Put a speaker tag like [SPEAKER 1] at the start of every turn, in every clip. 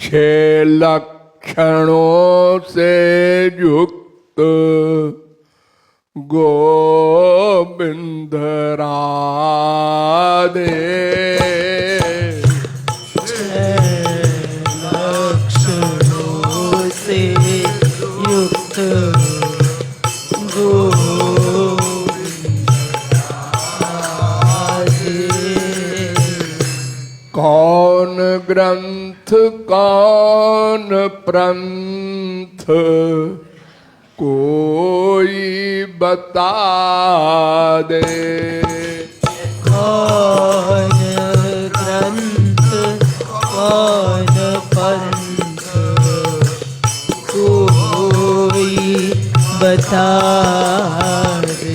[SPEAKER 1] छह लक्षणों से युक्त गोविंद राधे।
[SPEAKER 2] लक्षणों से युक्त
[SPEAKER 1] कौन ग्रंथ कौन पंथ कोई बता दे।
[SPEAKER 2] कौन ग्रंथ कौन पंथ कोई बता दे।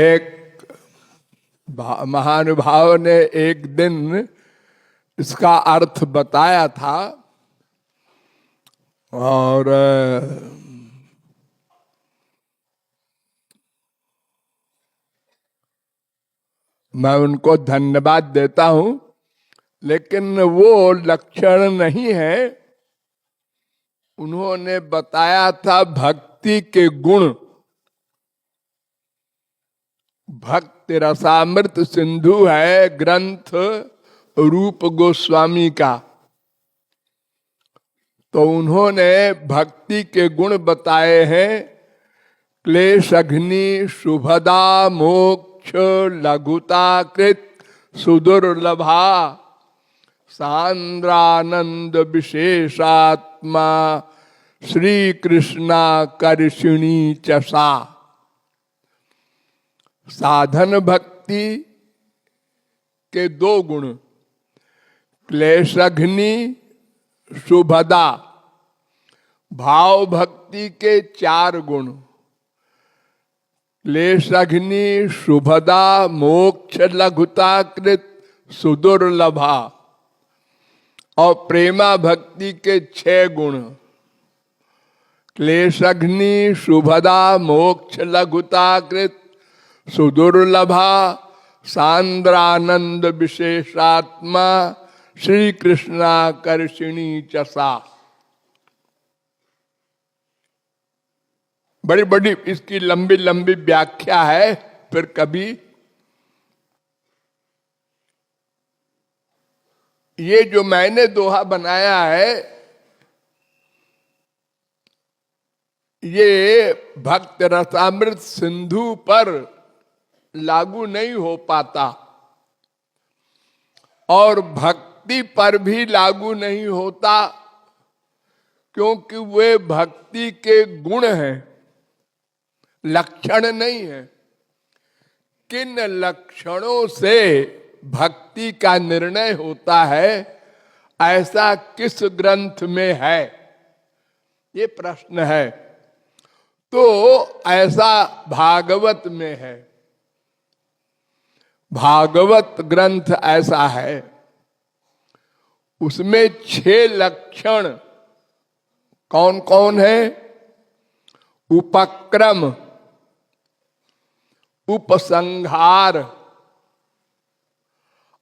[SPEAKER 1] एक महानुभाव ने एक दिन इसका अर्थ बताया था और मैं उनको धन्यवाद देता हूं, लेकिन वो लक्षण नहीं है। उन्होंने बताया था भक्ति के गुण। भक्ति रसामृत सिंधु है ग्रंथ रूप गोस्वामी का, तो उन्होंने भक्ति के गुण बताए हैं। क्लेश अग्नि शुभदा मोक्ष लघुता कृत सुदुर्लभा सांद्रानंद विशेषात्मा श्री कृष्णा कर्षिणी चसा। साधन भक्ति के दो गुण, क्लेशघ्नि शुभदा। भाव भक्ति के चार गुण, क्लेशघ्नि शुभदा मोक्ष लघुता कृत सुदुर्लभा। और प्रेमा भक्ति के छह गुण, क्लेशघ्नि शुभदा मोक्ष लघुता कृत सुदुर्लभा सांद्रानंद विशेषात्मा श्री कृष्णा कर्षिणी चसा। बड़ी बड़ी इसकी लंबी लंबी व्याख्या है, फिर कभी। ये जो मैंने दोहा बनाया है, ये भक्त रसामृत सिंधु पर लागू नहीं हो पाता और भक्ति पर भी लागू नहीं होता, क्योंकि वे भक्ति के गुण हैं, लक्षण नहीं है। किन लक्षणों से भक्ति का निर्णय होता है, ऐसा किस ग्रंथ में है, ये प्रश्न है। तो ऐसा भागवत में है। भागवत ग्रंथ ऐसा है, उसमें छह लक्षण कौन कौन है? उपक्रम, उपसंहार,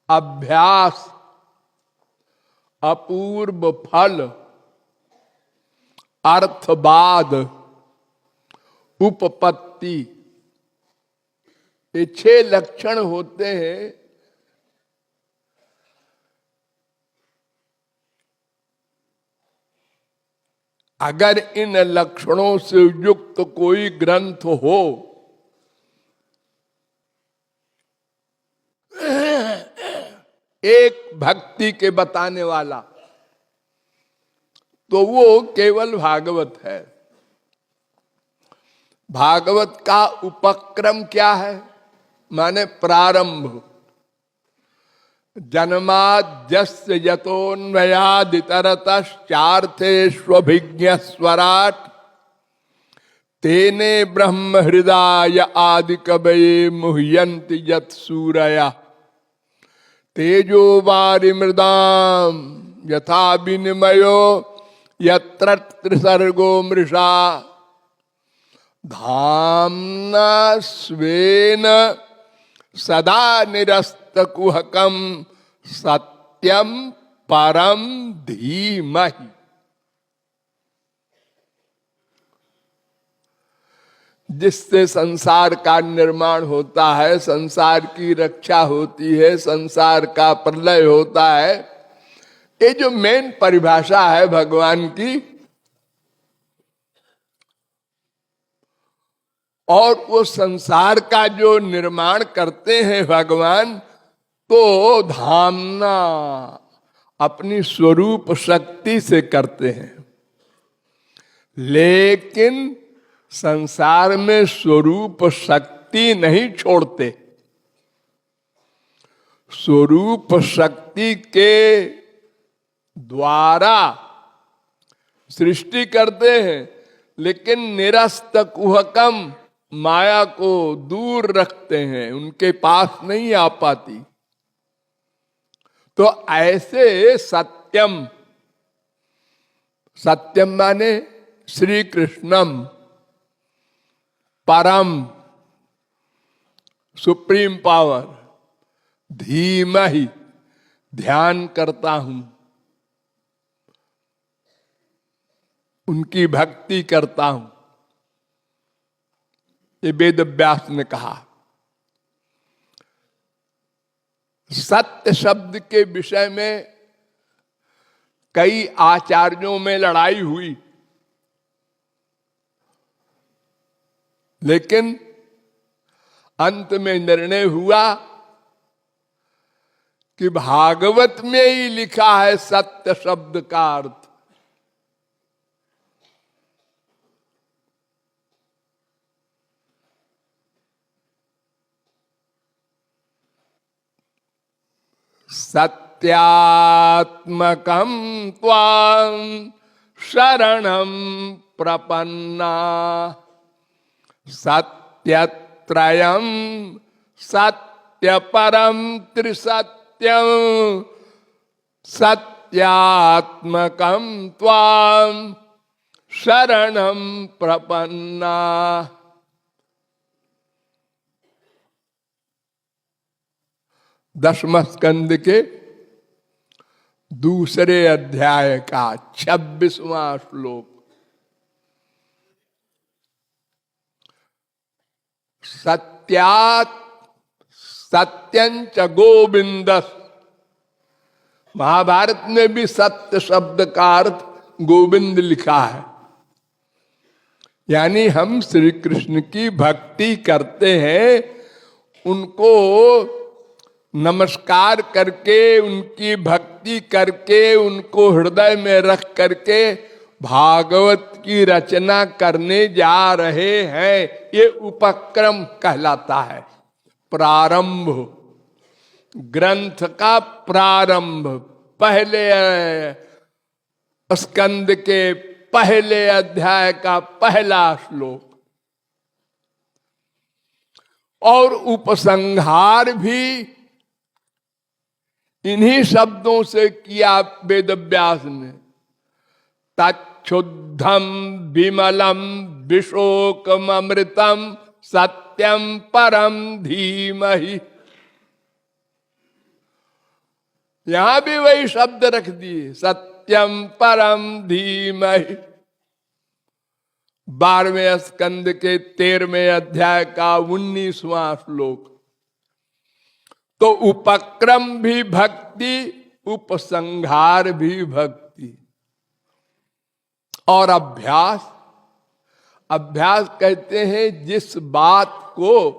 [SPEAKER 1] अभ्यास, अपूर्व फल, अर्थवाद, उपपत्ति। ये छह लक्षण होते हैं। अगर इन लक्षणों से युक्त कोई ग्रंथ हो, एक भक्ति के बताने वाला, तो वो केवल भागवत है। भागवत का उपक्रम क्या है? माने प्रारंभ। जन्माद्यस्य यतोन्वयादितरतश्चार्थेष्वभिज्ञस्वराट् तेने ब्रह्म हृदय आदि कवये मुह्यन्ति यत्सूरयः तेजो वारिमृदाम यथा विनिमयो यत्र त्रिसर्गो मृषा धाम्ना स्वेन सदा निरस्तकुहकं सत्यं परम धीमहि। जिससे संसार का निर्माण होता है, संसार की रक्षा होती है, संसार का प्रलय होता है। ये जो मेन परिभाषा है भगवान की, और वो संसार का जो निर्माण करते हैं भगवान, तो धामना अपनी स्वरूप शक्ति से करते हैं। लेकिन संसार में स्वरूप शक्ति नहीं छोड़ते, स्वरूप शक्ति के द्वारा सृष्टि करते हैं, लेकिन निरस्त कुहकम माया को दूर रखते हैं, उनके पास नहीं आ पाती। तो ऐसे सत्यम, सत्यम माने श्री कृष्णम, परम सुप्रीम पावर, धीमहि ध्यान करता हूं, उनकी भक्ति करता हूं। ये वेद व्यास ने कहा। सत्य शब्द के विषय में कई आचार्यों में लड़ाई हुई, लेकिन अंत में निर्णय हुआ कि भागवत में ही लिखा है सत्य शब्द का अर्थ। सत्यात्मकं त्वां शरणं प्रपन्ना, सत्यत्रयं सत्यपरं त्रिसत्यं, सत्यात्मकं त्वां शरणं प्रपन्ना। दसवां स्कंद के दूसरे अध्याय का 26वां श्लोक। सत्यात् सत्यंच गोविंदस। महाभारत में भी सत्य शब्द का अर्थ गोविंद लिखा है। यानी हम श्री कृष्ण की भक्ति करते हैं, उनको नमस्कार करके, उनकी भक्ति करके, उनको हृदय में रख करके भागवत की रचना करने जा रहे हैं। ये उपक्रम कहलाता है, प्रारंभ, ग्रंथ का प्रारंभ। पहले स्कंद के पहले अध्याय का पहला श्लोक, और उपसंहार भी इन्हीं शब्दों से किया वेद व्यास ने। तच्छुद्धम विमलम विशोकमृतम सत्यम परम धीमहि। यहां भी वही शब्द रख दिए, सत्यम परम धीमहि। 12वें स्कंद के 13वें अध्याय का 19वां श्लोक। तो उपक्रम भी भक्ति, उपसंहार भी भक्ति। और अभ्यास, अभ्यास कहते हैं जिस बात को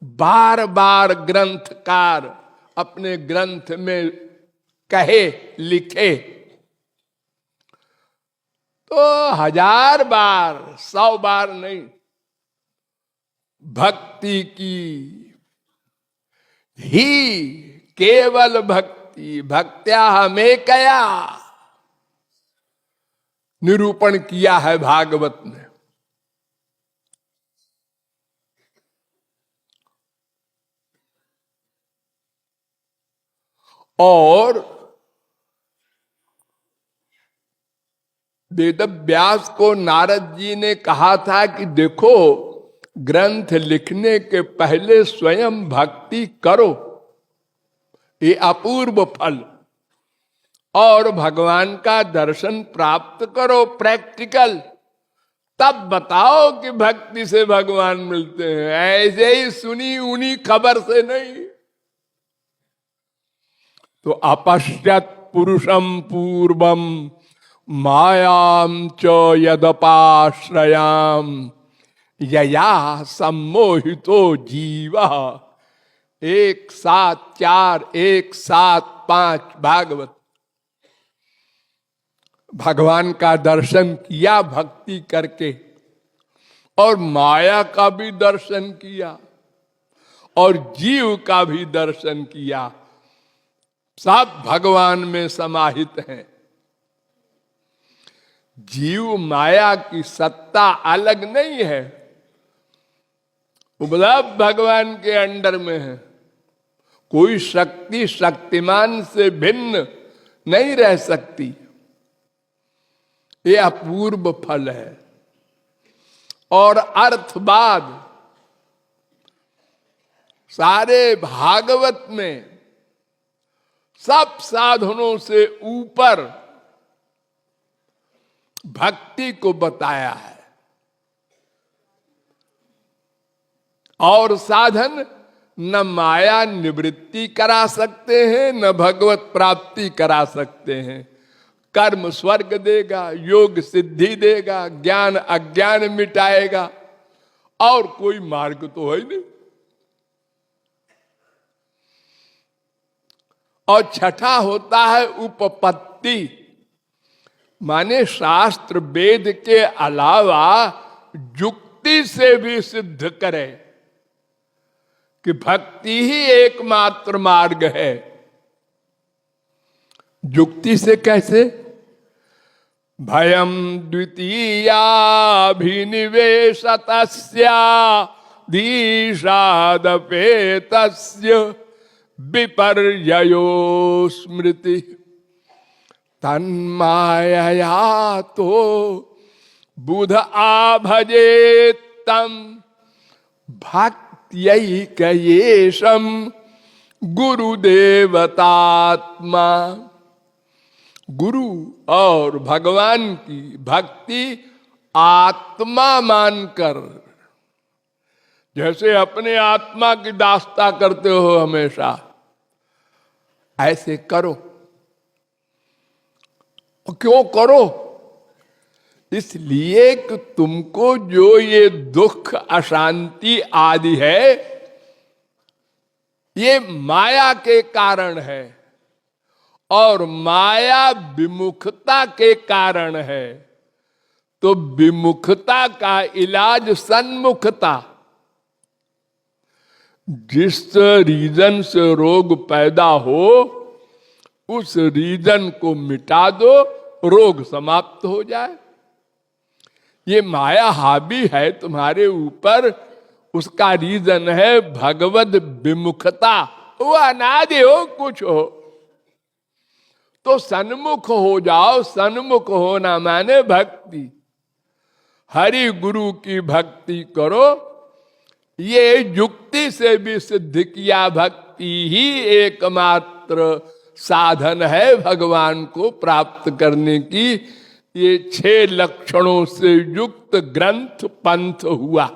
[SPEAKER 1] बार बार ग्रंथकार अपने ग्रंथ में कहे, लिखे, तो 1000 बार, 100 बार नहीं, भक्ति की ही केवल भक्ति, भक्त्या हमें कया निरूपण किया है भागवत ने। और वेद व्यास को नारद जी ने कहा था कि देखो, ग्रंथ लिखने के पहले स्वयं भक्ति करो, ये अपूर्व फल। और भगवान का दर्शन प्राप्त करो प्रैक्टिकल, तब बताओ कि भक्ति से भगवान मिलते हैं। ऐसे ही सुनी उनी खबर से नहीं। तो अपश्यत पुरुषम पूर्वम मायाम च यदपाश्रयाम यया सम्मोहितो जीवा। 1:7:4 1:7:5 भागवत। भगवान का दर्शन किया भक्ति करके, और माया का भी दर्शन किया और जीव का भी दर्शन किया। सब भगवान में समाहित हैं। जीव माया की सत्ता अलग नहीं है, उपलब्ध भगवान के अंडर में है। कोई शक्ति शक्तिमान से भिन्न नहीं रह सकती। ये अपूर्व फल है। और अर्थवाद सारे भागवत में सब साधनों से ऊपर भक्ति को बताया है। और साधन न माया निवृत्ति करा सकते हैं, न भगवत प्राप्ति करा सकते हैं। कर्म स्वर्ग देगा, योग सिद्धि देगा, ज्ञान अज्ञान मिटाएगा, और कोई मार्ग तो है नहीं। और छठा होता है उपपत्ति, माने शास्त्र वेद के अलावा युक्ति से भी सिद्ध करे कि भक्ति ही एकमात्र मार्ग है। युक्ति से कैसे? भयम द्वितीयाभिनिवेशतस्या धीषादपेतस्य विपर्ययो स्मृति तन्मायया तो बुध आभजेत्तम भक्त्यैकयेशम गुरुदेवतात्मा। गुरु और भगवान की भक्ति आत्मा मानकर, जैसे अपने आत्मा की दास्ता करते हो हमेशा, ऐसे करो। क्यों करो? इसलिए कि तुमको जो ये दुख अशांति आदि है, ये माया के कारण है, और माया विमुखता के कारण है। तो विमुखता का इलाज सन्मुखता। जिस रीजन से रोग पैदा हो, उस रीजन को मिटा दो, रोग समाप्त हो जाए। ये माया हावी है तुम्हारे ऊपर, उसका रीजन है भगवद विमुखता। वो अनादि हो कुछ हो, तो सन्मुख हो जाओ। सन्मुख होना माने भक्ति। हरि गुरु की भक्ति करो। ये युक्ति से भी सिद्ध किया, भक्ति ही एकमात्र साधन है भगवान को प्राप्त करने की। ये 6 लक्षणों से युक्त ग्रंथ पंथ हुआ।